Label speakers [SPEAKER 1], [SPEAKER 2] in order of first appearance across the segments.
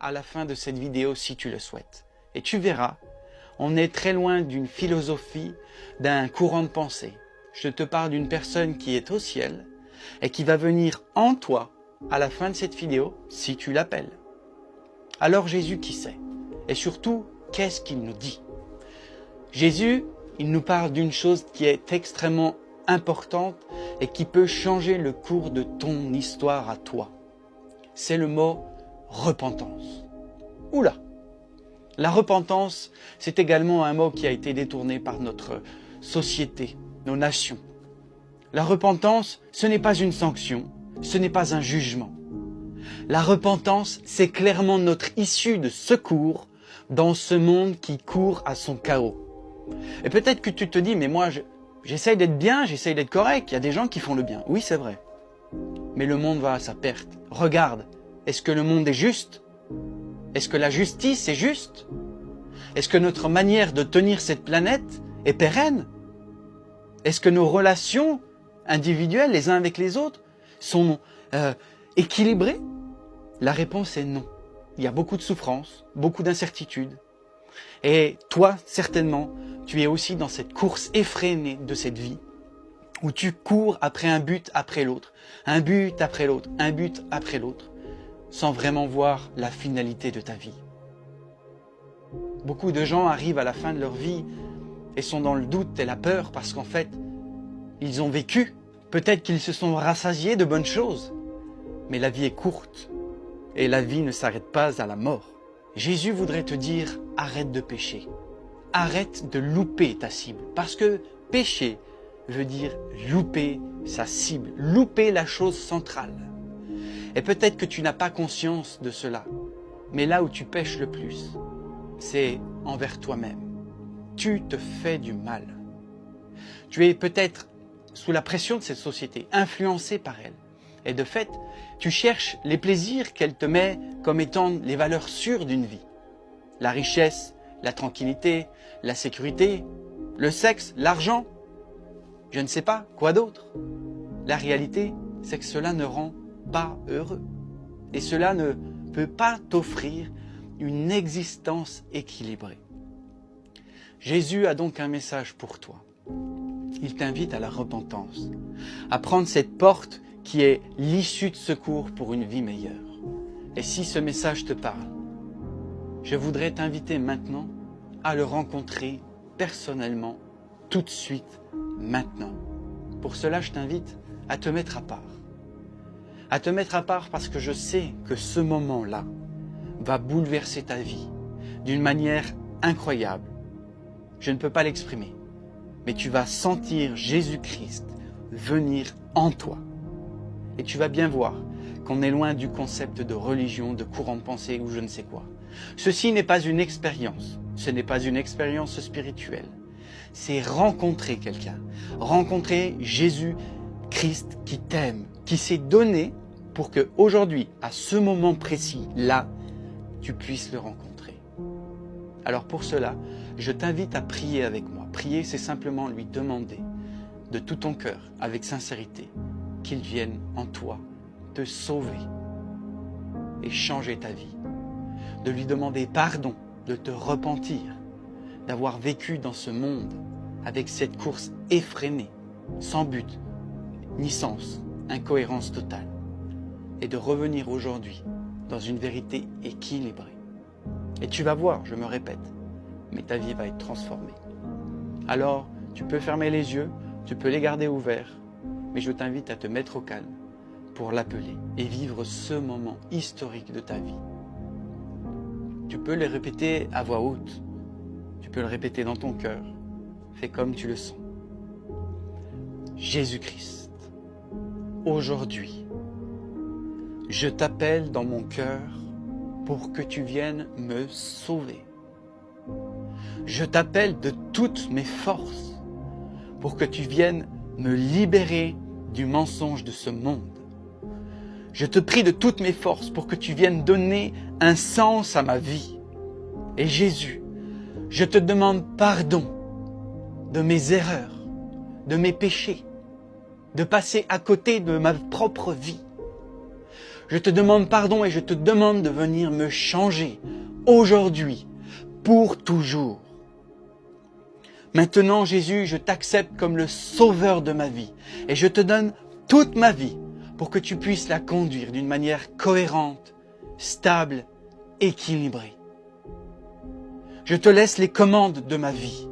[SPEAKER 1] à la fin de cette vidéo si tu le souhaites. Et tu verras, on est très loin d'une philosophie, d'un courant de pensée. Je te parle d'une personne qui est au ciel et qui va venir en toi à la fin de cette vidéo si tu l'appelles. Alors Jésus, qui c'est? Et surtout, qu'est-ce qu'il nous dit? Jésus, il nous parle d'une chose qui est extrêmement importante et qui peut changer le cours de ton histoire à toi. C'est le mot repentance. Oula! La repentance, c'est également un mot qui a été détourné par notre société, nos nations. La repentance, ce n'est pas une sanction, ce n'est pas un jugement. La repentance, c'est clairement notre issue de secours dans ce monde qui court à son chaos. Et peut-être que tu te dis, mais moi, j'essaye d'être bien, j'essaye d'être correct, il y a des gens qui font le bien. Oui, c'est vrai. Mais le monde va à sa perte. Regarde, est-ce que le monde est juste? Est-ce que la justice est juste? Est-ce que notre manière de tenir cette planète est pérenne? Est-ce que nos relations individuelles les uns avec les autres sont équilibrées? La réponse est non. Il y a beaucoup de souffrance, beaucoup d'incertitudes. Et toi, certainement, tu es aussi dans cette course effrénée de cette vie, où tu cours après un but après l'autre, un but après l'autre, un but après l'autre, sans vraiment voir la finalité de ta vie. Beaucoup de gens arrivent à la fin de leur vie et sont dans le doute et la peur parce qu'en fait, ils ont vécu. Peut-être qu'ils se sont rassasiés de bonnes choses, mais la vie est courte et la vie ne s'arrête pas à la mort. Jésus voudrait te dire, arrête de pécher. Arrête de louper ta cible. Parce que pécher veut dire louper sa cible, louper la chose centrale. Et peut-être que tu n'as pas conscience de cela, mais là où tu pêches le plus, c'est envers toi-même. Tu te fais du mal. Tu es peut-être sous la pression de cette société, influencé par elle. Et de fait, tu cherches les plaisirs qu'elle te met comme étant les valeurs sûres d'une vie. La richesse, la tranquillité, la sécurité, le sexe, l'argent, je ne sais pas, quoi d'autre. La réalité, c'est que cela ne rend pas heureux. Et cela ne peut pas t'offrir une existence équilibrée. Jésus a donc un message pour toi. Il t'invite à la repentance, à prendre cette porte qui est l'issue de secours pour une vie meilleure. Et si ce message te parle, je voudrais t'inviter maintenant à le rencontrer personnellement, tout de suite, maintenant. Pour cela, je t'invite à te mettre à part. À te mettre à part parce que je sais que ce moment-là va bouleverser ta vie d'une manière incroyable. Je ne peux pas l'exprimer, mais tu vas sentir Jésus-Christ venir en toi. Et tu vas bien voir qu'on est loin du concept de religion, de courant de pensée ou je ne sais quoi. Ceci n'est pas une expérience, ce n'est pas une expérience spirituelle. C'est rencontrer quelqu'un, rencontrer Jésus-Christ qui t'aime, qui s'est donné pour que aujourd'hui, à ce moment précis, là, tu puisses le rencontrer. Alors pour cela, je t'invite à prier avec moi. Prier, c'est simplement lui demander de tout ton cœur, avec sincérité, qu'il vienne en toi te sauver et changer ta vie. De lui demander pardon, de te repentir, d'avoir vécu dans ce monde avec cette course effrénée, sans but, ni sens, incohérence totale, et de revenir aujourd'hui dans une vérité équilibrée. Et tu vas voir, je me répète, mais ta vie va être transformée. Alors, tu peux fermer les yeux, tu peux les garder ouverts, mais je t'invite à te mettre au calme pour l'appeler et vivre ce moment historique de ta vie. Tu peux le répéter à voix haute, tu peux le répéter dans ton cœur, fais comme tu le sens. Jésus-Christ, aujourd'hui, je t'appelle dans mon cœur pour que tu viennes me sauver. Je t'appelle de toutes mes forces pour que tu viennes me libérer du mensonge de ce monde. Je te prie de toutes mes forces pour que tu viennes donner un sens à ma vie. Et Jésus, je te demande pardon de mes erreurs, de mes péchés, de passer à côté de ma propre vie. Je te demande pardon et je te demande de venir me changer aujourd'hui, pour toujours. Maintenant, Jésus, je t'accepte comme le sauveur de ma vie et je te donne toute ma vie pour que tu puisses la conduire d'une manière cohérente, stable, équilibrée. Je te laisse les commandes de ma vie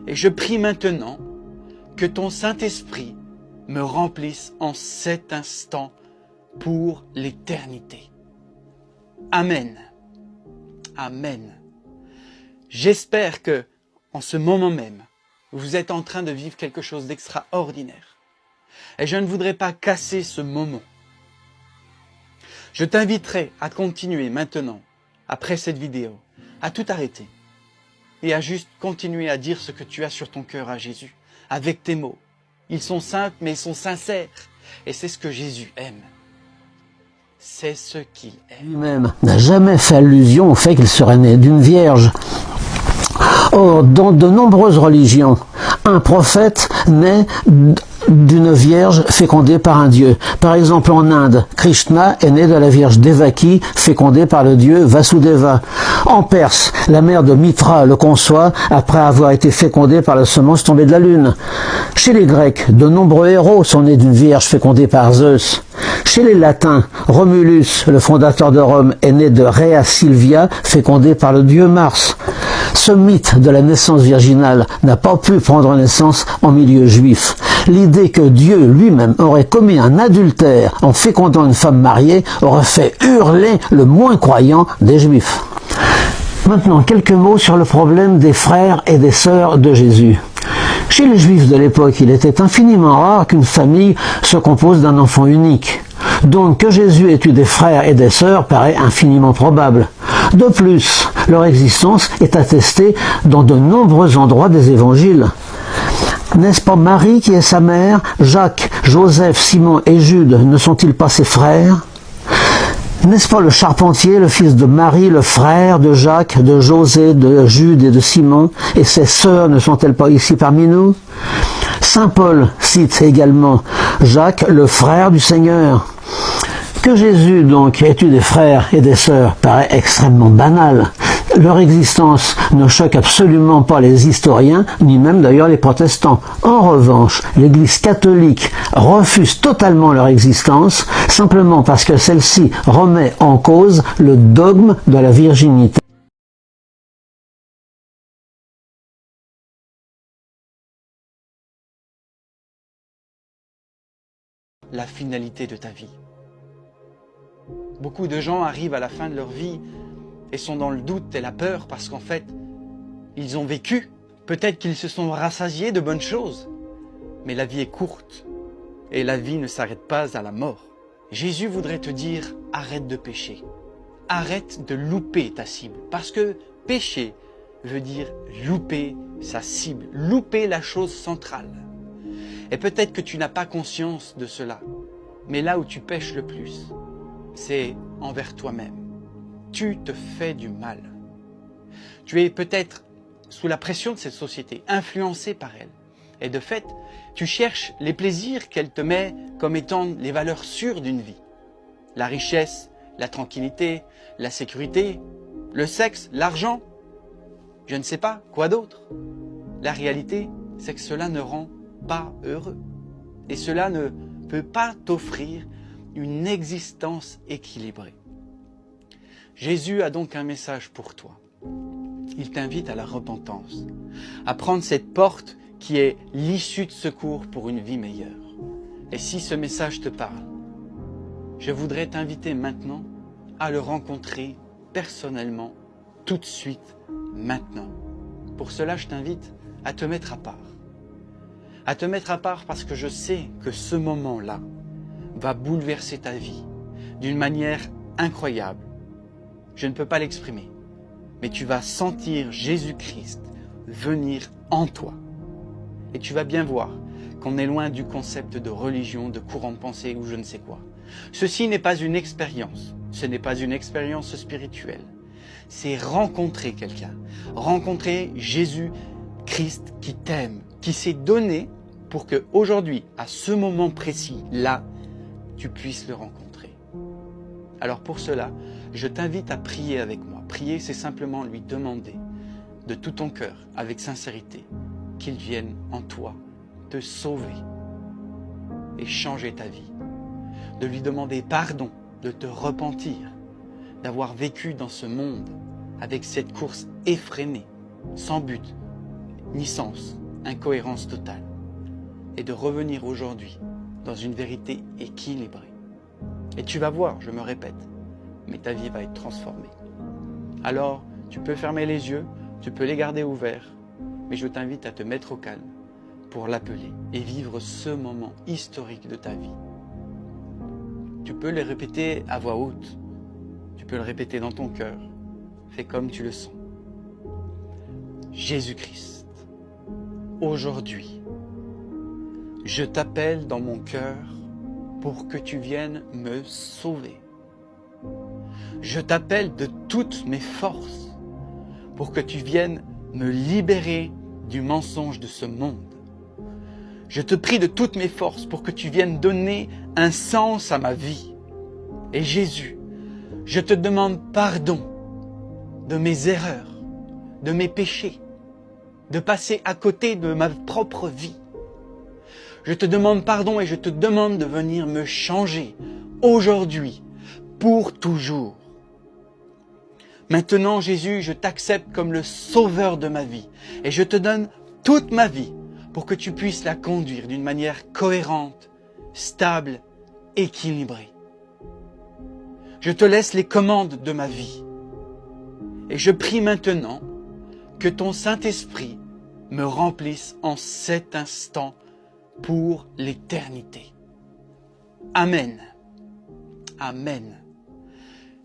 [SPEAKER 1] et je prie maintenant que ton Saint-Esprit me remplisse en cet instant pour l'éternité. Amen. Amen. J'espère que, en ce moment même, vous êtes en train de vivre quelque chose d'extraordinaire. Et je ne voudrais pas casser ce moment. Je t'inviterai à continuer maintenant, après cette vidéo, à tout arrêter et à juste continuer à dire ce que tu as sur ton cœur à Jésus, avec tes mots. Ils sont simples, mais ils sont sincères. Et c'est ce que Jésus aime. C'est ce qu'il aime.
[SPEAKER 2] Lui-même n'a jamais fait allusion au fait qu'il serait né d'une vierge. Or, dans de nombreuses religions, un prophète naît d'une vierge fécondée par un dieu. Par exemple, en Inde, Krishna est né de la vierge Devaki, fécondée par le dieu Vasudeva. En Perse, la mère de Mitra le conçoit après avoir été fécondée par la semence tombée de la lune. Chez les Grecs, de nombreux héros sont nés d'une vierge fécondée par Zeus. Chez les Latins, Romulus, le fondateur de Rome, est né de Rhea Silvia, fécondée par le dieu Mars. Ce mythe de la naissance virginale n'a pas pu prendre naissance en milieu juif. L'idée que Dieu lui-même aurait commis un adultère en fécondant une femme mariée aurait fait hurler le moins croyant des Juifs. Maintenant, quelques mots sur le problème des frères et des sœurs de Jésus. Chez les Juifs de l'époque, il était infiniment rare qu'une famille se compose d'un enfant unique. Donc que Jésus ait eu des frères et des sœurs paraît infiniment probable. De plus, leur existence est attestée dans de nombreux endroits des évangiles. N'est-ce pas Marie qui est sa mère? Jacques, Joseph, Simon et Jude ne sont-ils pas ses frères? N'est-ce pas le charpentier, le fils de Marie, le frère de Jacques, de José, de Jude et de Simon? Et ses sœurs ne sont-elles pas ici parmi nous? Saint Paul cite également Jacques, le frère du Seigneur. Que Jésus donc ait eu des frères et des sœurs paraît extrêmement banal. Leur existence ne choque absolument pas les historiens, ni même d'ailleurs les protestants. En revanche, l'Église catholique refuse totalement leur existence, simplement parce que celle-ci remet en cause le dogme de la virginité.
[SPEAKER 1] La finalité de ta vie. Beaucoup de gens arrivent à la fin de leur vie et sont dans le doute et la peur parce qu'en fait, ils ont vécu. Peut-être qu'ils se sont rassasiés de bonnes choses. Mais la vie est courte et la vie ne s'arrête pas à la mort. Jésus voudrait te dire, arrête de pécher. Arrête de louper ta cible. Parce que pécher veut dire louper sa cible, louper la chose centrale. Et peut-être que tu n'as pas conscience de cela. Mais là où tu pêches le plus, c'est envers toi-même. Tu te fais du mal. Tu es peut-être sous la pression de cette société, influencé par elle. Et de fait, tu cherches les plaisirs qu'elle te met comme étant les valeurs sûres d'une vie. La richesse, la tranquillité, la sécurité, le sexe, l'argent, je ne sais pas, quoi d'autre. La réalité, c'est que cela ne rend pas heureux. Et cela ne peut pas t'offrir une existence équilibrée. Jésus a donc un message pour toi. Il t'invite à la repentance, à prendre cette porte qui est l'issue de secours pour une vie meilleure. Et si ce message te parle, je voudrais t'inviter maintenant à le rencontrer personnellement, tout de suite, maintenant. Pour cela, je t'invite à te mettre à part. À te mettre à part parce que je sais que ce moment-là va bouleverser ta vie d'une manière incroyable. Je ne peux pas l'exprimer, mais tu vas sentir Jésus-Christ venir en toi. Et tu vas bien voir qu'on est loin du concept de religion, de courant de pensée ou je ne sais quoi. Ceci n'est pas une expérience, ce n'est pas une expérience spirituelle. C'est rencontrer quelqu'un, rencontrer Jésus-Christ qui t'aime, qui s'est donné pour que aujourd'hui, à ce moment précis, là, tu puisses le rencontrer. Alors pour cela, je t'invite à prier avec moi. Prier, c'est simplement lui demander de tout ton cœur, avec sincérité, qu'il vienne en toi te sauver et changer ta vie. De lui demander pardon, de te repentir, d'avoir vécu dans ce monde avec cette course effrénée, sans but, ni sens, incohérence totale, et de revenir aujourd'hui dans une vérité équilibrée. Et tu vas voir, je me répète, mais ta vie va être transformée. Alors, tu peux fermer les yeux, tu peux les garder ouverts, mais je t'invite à te mettre au calme pour l'appeler et vivre ce moment historique de ta vie. Tu peux le répéter à voix haute, tu peux le répéter dans ton cœur, fais comme tu le sens. Jésus-Christ, aujourd'hui, je t'appelle dans mon cœur pour que tu viennes me sauver. Je t'appelle de toutes mes forces pour que tu viennes me libérer du mensonge de ce monde. Je te prie de toutes mes forces pour que tu viennes donner un sens à ma vie. Et Jésus, je te demande pardon de mes erreurs, de mes péchés, de passer à côté de ma propre vie. Je te demande pardon et je te demande de venir me changer aujourd'hui, pour toujours. Maintenant, Jésus, je t'accepte comme le sauveur de ma vie et je te donne toute ma vie pour que tu puisses la conduire d'une manière cohérente, stable, équilibrée. Je te laisse les commandes de ma vie et je prie maintenant que ton Saint-Esprit me remplisse en cet instant pour l'éternité. Amen. Amen.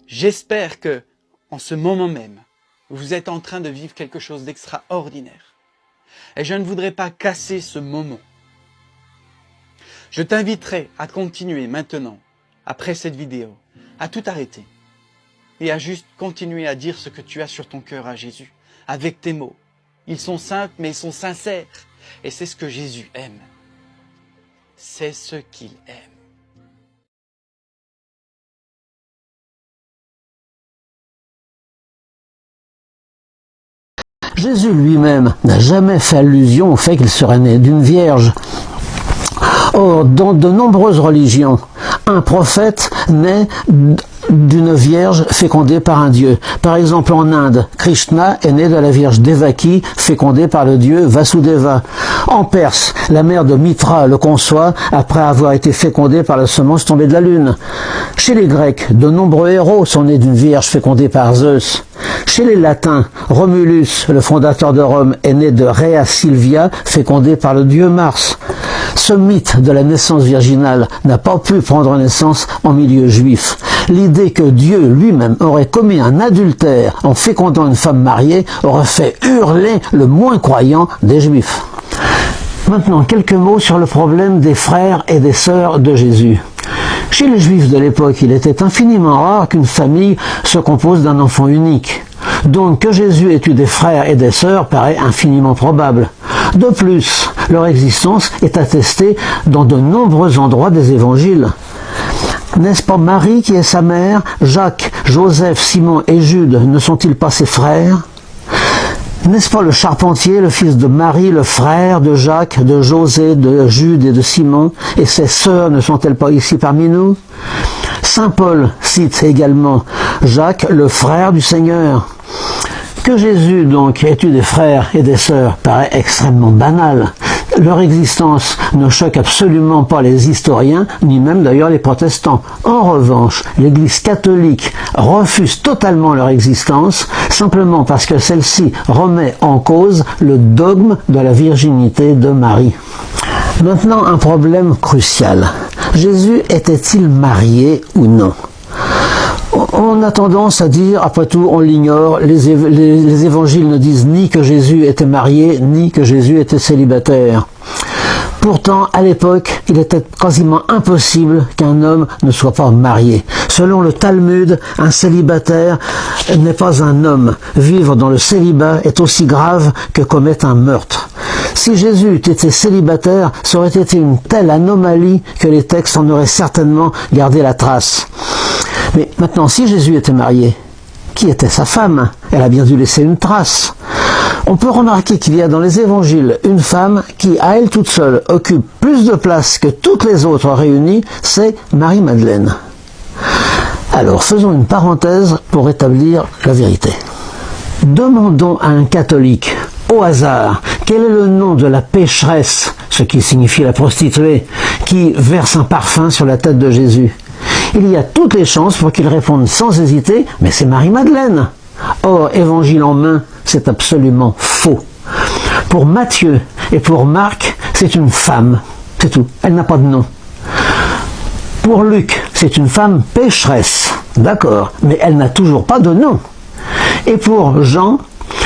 [SPEAKER 1] J'espère que, en ce moment même, vous êtes en train de vivre quelque chose d'extraordinaire. Et je ne voudrais pas casser ce moment. Je t'inviterai à continuer maintenant, après cette vidéo, à tout arrêter et à juste continuer à dire ce que tu as sur ton cœur à Jésus, avec tes mots. Ils sont simples, mais ils sont sincères. Et c'est ce que Jésus aime. C'est ce qu'il aime.
[SPEAKER 2] Jésus lui-même n'a jamais fait allusion au fait qu'il serait né d'une vierge. Or, dans de nombreuses religions, un prophète naît d'une vierge fécondée par un dieu. Par exemple, en Inde, Krishna est né de la vierge Devaki, fécondée par le dieu Vasudeva. En Perse, la mère de Mitra le conçoit après avoir été fécondée par la semence tombée de la lune. Chez les Grecs, de nombreux héros sont nés d'une vierge fécondée par Zeus. Chez les Latins, Romulus, le fondateur de Rome, est né de Rhea Silvia, fécondée par le dieu Mars. Ce mythe de la naissance virginale n'a pas pu prendre naissance en milieu juif. L'idée que Dieu lui-même aurait commis un adultère en fécondant une femme mariée aurait fait hurler le moins croyant des Juifs. Maintenant, quelques mots sur le problème des frères et des sœurs de Jésus. Chez les Juifs de l'époque, il était infiniment rare qu'une famille se compose d'un enfant unique. Donc que Jésus ait eu des frères et des sœurs paraît infiniment probable. De plus, leur existence est attestée dans de nombreux endroits des évangiles. N'est-ce pas Marie qui est sa mère? Jacques, Joseph, Simon et Jude ne sont-ils pas ses frères? N'est-ce pas le charpentier, le fils de Marie, le frère de Jacques, de José, de Jude et de Simon? Et ses sœurs ne sont-elles pas ici parmi nous? Saint Paul cite également Jacques, le frère du Seigneur. Que Jésus donc ait eu des frères et des sœurs paraît extrêmement banal. Leur existence ne choque absolument pas les historiens, ni même d'ailleurs les protestants. En revanche, l'Église catholique refuse totalement leur existence, simplement parce que celle-ci remet en cause le dogme de la virginité de Marie. Maintenant, un problème crucial. Jésus était-il marié ou non ? On a tendance à dire, après tout, on l'ignore, les évangiles ne disent ni que Jésus était marié, ni que Jésus était célibataire. Pourtant, à l'époque, il était quasiment impossible qu'un homme ne soit pas marié. Selon le Talmud, un célibataire n'est pas un homme. Vivre dans le célibat est aussi grave que commettre un meurtre. Si Jésus eût été célibataire, ça aurait été une telle anomalie que les textes en auraient certainement gardé la trace. Mais maintenant, si Jésus était marié, qui était sa femme? Elle a bien dû laisser une trace. On peut remarquer qu'il y a dans les évangiles une femme qui, à elle toute seule, occupe plus de place que toutes les autres réunies, c'est Marie-Madeleine. Alors, faisons une parenthèse pour établir la vérité. Demandons à un catholique, au hasard, quel est le nom de la pécheresse, ce qui signifie la prostituée, qui verse un parfum sur la tête de Jésus. Il y a toutes les chances pour qu'il réponde sans hésiter, mais c'est Marie-Madeleine. Or, évangile en main, c'est absolument faux. Pour Matthieu et pour Marc, c'est une femme, c'est tout, elle n'a pas de nom. Pour Luc, c'est une femme pécheresse, d'accord, mais elle n'a toujours pas de nom. Et pour Jean,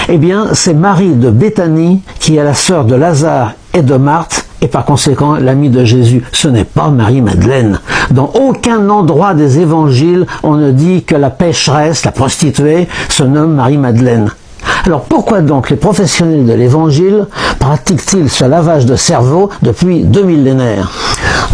[SPEAKER 2] eh bien, c'est Marie de Béthanie qui est la sœur de Lazare et de Marthe, et par conséquent l'amie de Jésus. Ce n'est pas Marie-Madeleine. Dans aucun endroit des évangiles, on ne dit que la pécheresse, la prostituée, se nomme Marie-Madeleine. Alors pourquoi donc les professionnels de l'évangile pratiquent-ils ce lavage de cerveau depuis 2 millénaires?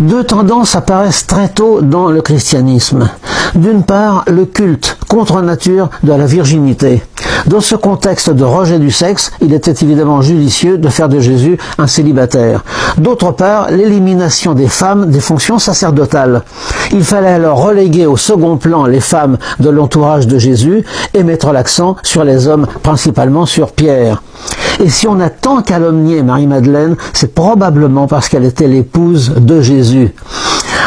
[SPEAKER 2] Deux tendances apparaissent très tôt dans le christianisme. D'une part, le culte contre nature de la virginité. Dans ce contexte de rejet du sexe, il était évidemment judicieux de faire de Jésus un célibataire. D'autre part, l'élimination des femmes des fonctions sacerdotales. Il fallait alors reléguer au second plan les femmes de l'entourage de Jésus et mettre l'accent sur les hommes, principalement sur Pierre. Et si on a tant calomnié Marie-Madeleine, c'est probablement parce qu'elle était l'épouse de Jésus.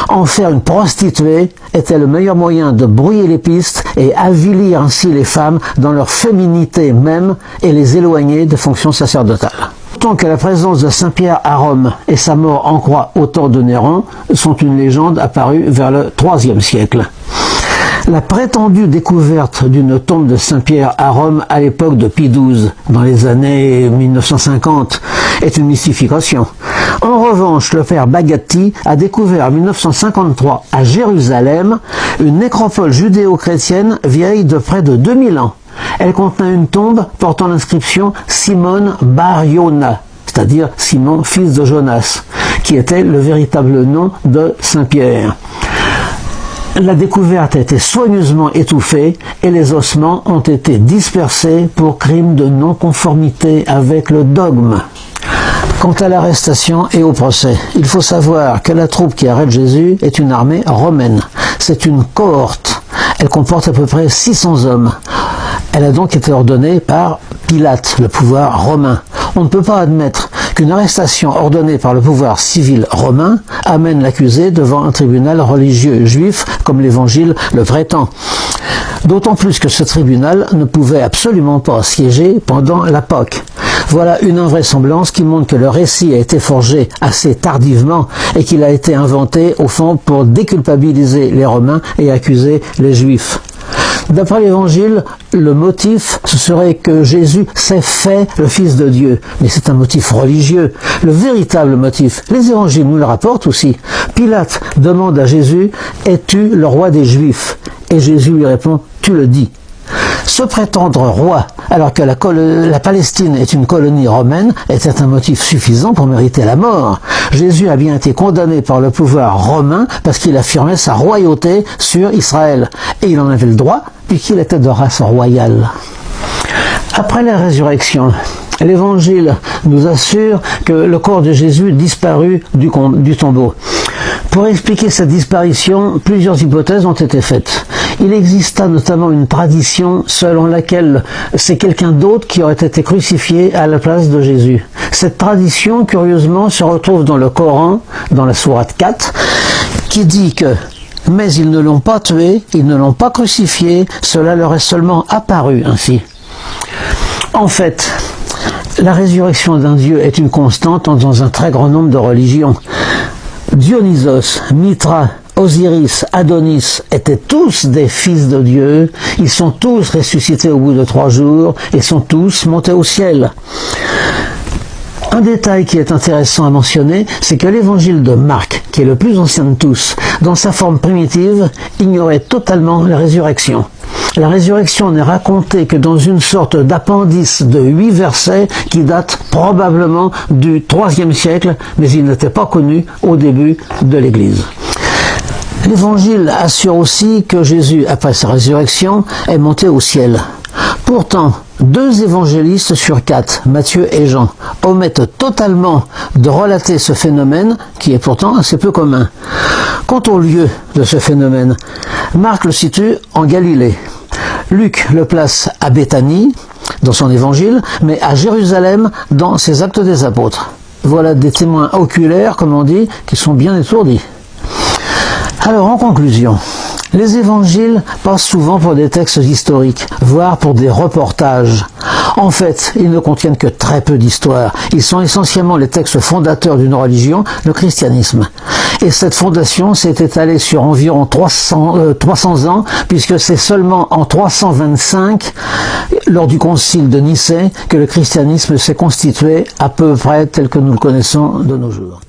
[SPEAKER 2] En faire une prostituée était le meilleur moyen de brouiller les pistes et avilir ainsi les femmes dans leur féminité même et les éloigner des fonctions sacerdotales. Tant que la présence de Saint Pierre à Rome et sa mort en croix au temps de Néron sont une légende apparue vers le IIIe siècle. La prétendue découverte d'une tombe de Saint-Pierre à Rome à l'époque de Pie XII, dans les années 1950, est une mystification. En revanche, le père Bagatti a découvert en 1953 à Jérusalem une nécropole judéo-chrétienne vieille de près de 2000 ans. Elle contenait une tombe portant l'inscription Simone Bar Yona, c'est-à-dire Simon, fils de Jonas, qui était le véritable nom de Saint-Pierre. La découverte a été soigneusement étouffée et les ossements ont été dispersés pour crime de non-conformité avec le dogme. Quant à l'arrestation et au procès, il faut savoir que la troupe qui arrête Jésus est une armée romaine. C'est une cohorte. Elle comporte à peu près 600 hommes. Elle a donc été ordonnée par Pilate, le pouvoir romain. On ne peut pas admettre qu'une arrestation ordonnée par le pouvoir civil romain amène l'accusé devant un tribunal religieux juif, comme l'Évangile le prétend. D'autant plus que ce tribunal ne pouvait absolument pas siéger pendant la Pâque. Voilà une invraisemblance qui montre que le récit a été forgé assez tardivement et qu'il a été inventé, au fond, pour déculpabiliser les Romains et accuser les Juifs. D'après l'Évangile, le motif, ce serait que Jésus s'est fait le Fils de Dieu. Mais c'est un motif religieux. Le véritable motif, les Évangiles nous le rapportent aussi. Pilate demande à Jésus, « Es-tu le roi des Juifs ?» Et Jésus lui répond, « Tu le dis ». Se prétendre roi, alors que la Palestine est une colonie romaine, était un motif suffisant pour mériter la mort. Jésus a bien été condamné par le pouvoir romain parce qu'il affirmait sa royauté sur Israël. Et il en avait le droit, puisqu'il était de race royale. Après la résurrection, l'Évangile nous assure que le corps de Jésus disparut du tombeau. Pour expliquer cette disparition, plusieurs hypothèses ont été faites. Il exista notamment une tradition selon laquelle c'est quelqu'un d'autre qui aurait été crucifié à la place de Jésus. Cette tradition, curieusement, se retrouve dans le Coran, dans la sourate 4, qui dit que « Mais ils ne l'ont pas tué, ils ne l'ont pas crucifié, cela leur est seulement apparu ainsi. » En fait, la résurrection d'un Dieu est une constante dans un très grand nombre de religions. Dionysos, Mithra, Osiris, Adonis étaient tous des fils de Dieu, ils sont tous ressuscités au bout de 3 jours et sont tous montés au ciel. Un détail qui est intéressant à mentionner, c'est que l'évangile de Marc, qui est le plus ancien de tous, dans sa forme primitive, ignorait totalement la résurrection. La résurrection n'est racontée que dans une sorte d'appendice de 8 versets qui date probablement du IIIe siècle, mais il n'était pas connu au début de l'Église. L'Évangile assure aussi que Jésus, après sa résurrection, est monté au ciel. Pourtant, 2 évangélistes sur 4, Matthieu et Jean, omettent totalement de relater ce phénomène, qui est pourtant assez peu commun. Quant au lieu de ce phénomène, Marc le situe en Galilée. Luc le place à Béthanie, dans son évangile, mais à Jérusalem, dans ses Actes des Apôtres. Voilà des témoins oculaires, comme on dit, qui sont bien étourdis. Alors, en conclusion, les évangiles passent souvent pour des textes historiques, voire pour des reportages. En fait, ils ne contiennent que très peu d'histoire. Ils sont essentiellement les textes fondateurs d'une religion, le christianisme. Et cette fondation s'est étalée sur environ 300 ans, puisque c'est seulement en 325, lors du concile de Nicée, que le christianisme s'est constitué à peu près tel que nous le connaissons de nos jours.